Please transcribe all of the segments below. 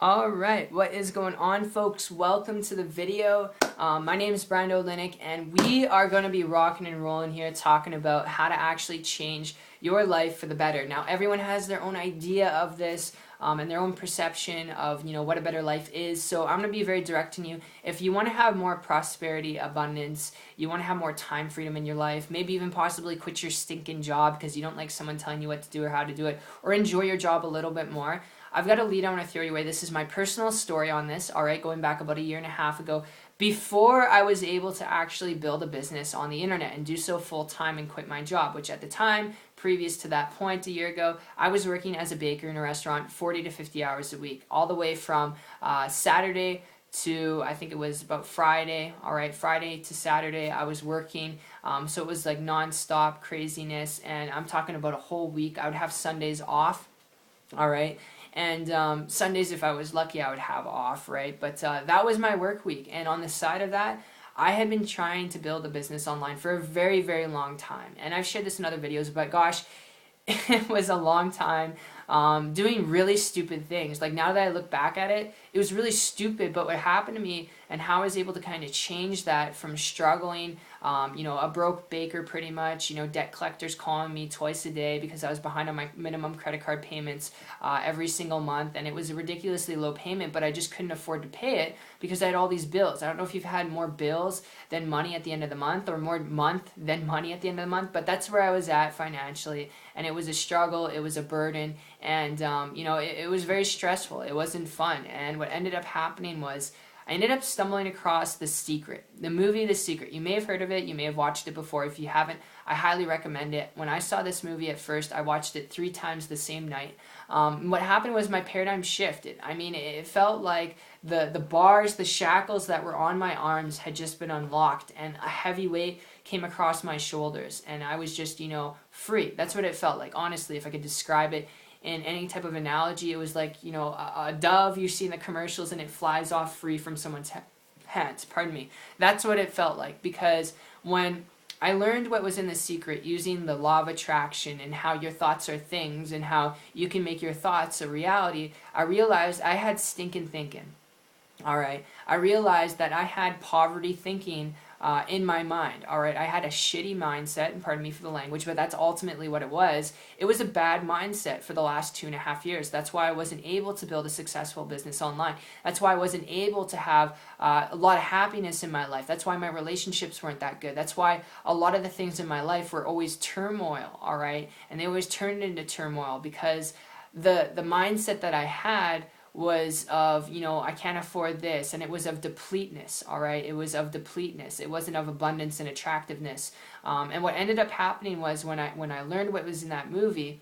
All right, what is going on, folks? Welcome to the video. My name is Brian Olenek, and we are going to be rocking and rolling here talking about how to actually change your life for the better. Now, everyone has their own idea of this and their own perception of, what a better life is. So I'm going to be very direct to you. If you want to have more prosperity, abundance, you want to have more time freedom in your life, maybe even possibly quit your stinking job because you don't like someone telling you what to do or how to do it, or enjoy your job a little bit more, I've got a lead I want to throw your way. This is my personal story on this, all right, going back about a year and a half ago, before I was able to actually build a business on the internet and do so full time and quit my job, which at the time, previous to that point a year ago, I was working as a baker in a restaurant 40 to 50 hours a week, all the way from Saturday to I think it was about Friday. All right, Friday to Saturday I was working, so it was like non-stop craziness, and I'm talking about a whole week. I would have Sundays off, all right, and Sundays, if I was lucky, I would have off, right? But that was my work week. And on the side of that, I had been trying to build a business online for a very, very long time. And I've shared this in other videos, but gosh, it was a long time doing really stupid things. Like, now that I look back at it, it was really stupid. But what happened to me and how I was able to kind of change that from struggling, a broke baker pretty much, debt collectors calling me twice a day because I was behind on my minimum credit card payments every single month. And it was a ridiculously low payment, but I just couldn't afford to pay it because I had all these bills. I don't know if you've had more bills than money at the end of the month, or more month than money at the end of the month, but that's where I was at financially. And it was a struggle, it was a burden, and it was very stressful. It wasn't fun. And what ended up happening was I ended up stumbling across The Secret, the movie The Secret. You may have heard of it, you may have watched it before. If you haven't, I highly recommend it. When I saw this movie at first, I watched it 3 times the same night. What happened was my paradigm shifted. I mean, it felt like the bars, the shackles that were on my arms had just been unlocked, and a heavy weight came across my shoulders, and I was just, free. That's what it felt like, honestly, if I could describe it in any type of analogy. It was like, a dove you see in the commercials and it flies off free from someone's hands. Pardon me. That's what it felt like, because when I learned what was in The Secret, using the law of attraction and how your thoughts are things and how you can make your thoughts a reality, I realized I had stinking thinking. All right. I realized that I had poverty thinking in my mind. All right. I had a shitty mindset, and pardon me for the language, but that's ultimately what it was. It was a bad mindset for the last 2.5 years. That's why I wasn't able to build a successful business online. That's why I wasn't able to have a lot of happiness in my life. That's why my relationships weren't that good. That's why a lot of the things in my life were always turmoil. All right. And they always turned into turmoil because the mindset that I had was of, I can't afford this, and it was of depleteness, all right? It was of depleteness. It wasn't of abundance and attractiveness. And what ended up happening was when I learned what was in that movie,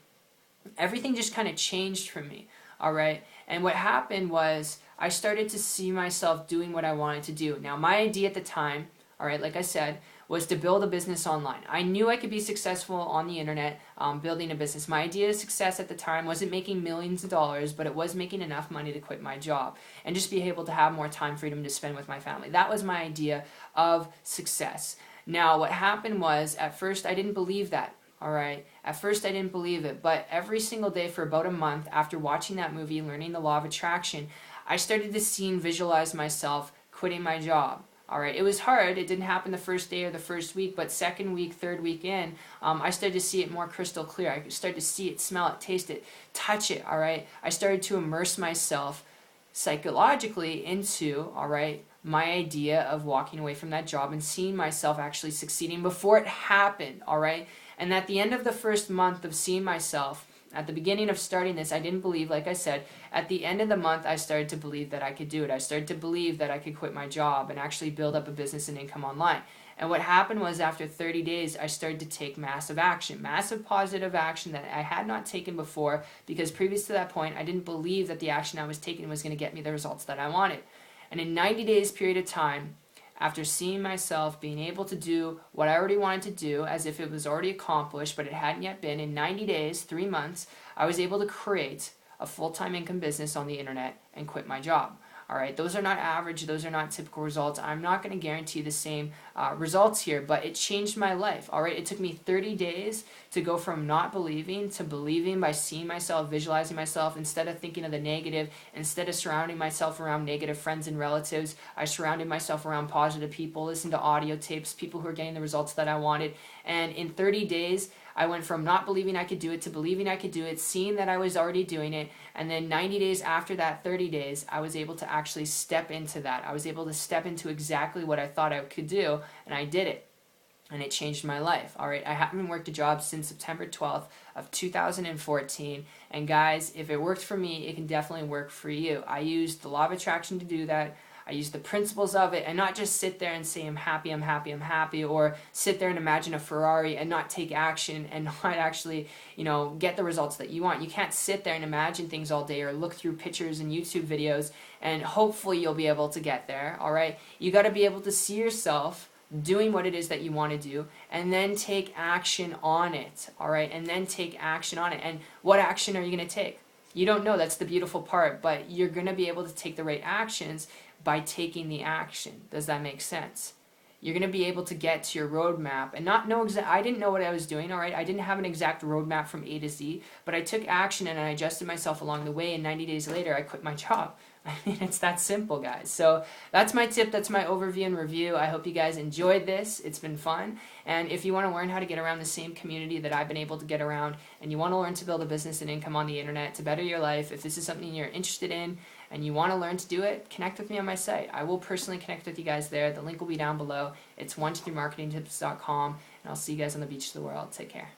everything just kind of changed for me, all right? And what happened was I started to see myself doing what I wanted to do. Now, my idea at the time, all right, like I said, was to build a business online. I knew I could be successful on the internet building a business. My idea of success at the time wasn't making millions of dollars, but it was making enough money to quit my job and just be able to have more time freedom to spend with my family. That was my idea of success. Now, what happened was, at first I didn't believe that. All right. At first I didn't believe it, but every single day for about a month after watching that movie, learning the law of attraction, I started to see and visualize myself quitting my job. All right, it was hard. It didn't happen the first day or the first week, but second week, third week in, I started to see it more crystal clear. I started to see it, smell it, taste it, touch it, all right? I started to immerse myself psychologically into, all right, my idea of walking away from that job and seeing myself actually succeeding before it happened, all right? And at the end of the first month of seeing myself, at the beginning of starting this, I didn't believe, like I said. At the end of the month, I started to believe that I could do it. I started to believe that I could quit my job and actually build up a business and income online. And what happened was, after 30 days, I started to take massive action, massive positive action that I had not taken before, because previous to that point, I didn't believe that the action I was taking was going to get me the results that I wanted. And in 90 days period of time, after seeing myself being able to do what I already wanted to do as if it was already accomplished, but it hadn't yet been, in 90 days, 3 months, I was able to create a full-time income business on the internet and quit my job. All right, those are not average, those are not typical results. I'm not going to guarantee the same results here, but it changed my life. All right, it took me 30 days to go from not believing to believing by seeing myself, visualizing myself. Instead of thinking of the negative, instead of surrounding myself around negative friends and relatives, I surrounded myself around positive people, listened to audio tapes, people who are getting the results that I wanted. And in 30 days, I went from not believing I could do it to believing I could do it, seeing that I was already doing it, and then 90 days after that, 30 days, I was able to actually step into that. I was able to step into exactly what I thought I could do, and I did it. And it changed my life. All right, I haven't worked a job since September 12th of 2014. And guys, if it worked for me, it can definitely work for you. I used the law of attraction to do that. I use the principles of it and not just sit there and say I'm happy, I'm happy, I'm happy, or sit there and imagine a Ferrari and not take action and not actually, get the results that you want. You can't sit there and imagine things all day or look through pictures and YouTube videos and hopefully you'll be able to get there, all right? You got to be able to see yourself doing what it is that you want to do and then take action on it, all right? And then take action on it. And what action are you going to take? You don't know. That's the beautiful part, but you're going to be able to take the right actions by taking the action. Does that make sense? You're going to be able to get to your roadmap and not know I didn't know what I was doing, all right? I didn't have an exact roadmap from A to Z, but I took action and I adjusted myself along the way, and 90 days later, I quit my job. I mean, it's that simple, guys. So that's my tip. That's my overview and review. I hope you guys enjoyed this. It's been fun. And if you want to learn how to get around the same community that I've been able to get around, and you want to learn to build a business and income on the internet to better your life, if this is something you're interested in and you want to learn to do it, connect with me on my site. I will personally connect with you guys there. The link will be down below. It's 123marketingtips.com, and I'll see you guys on the beach of the world. Take care.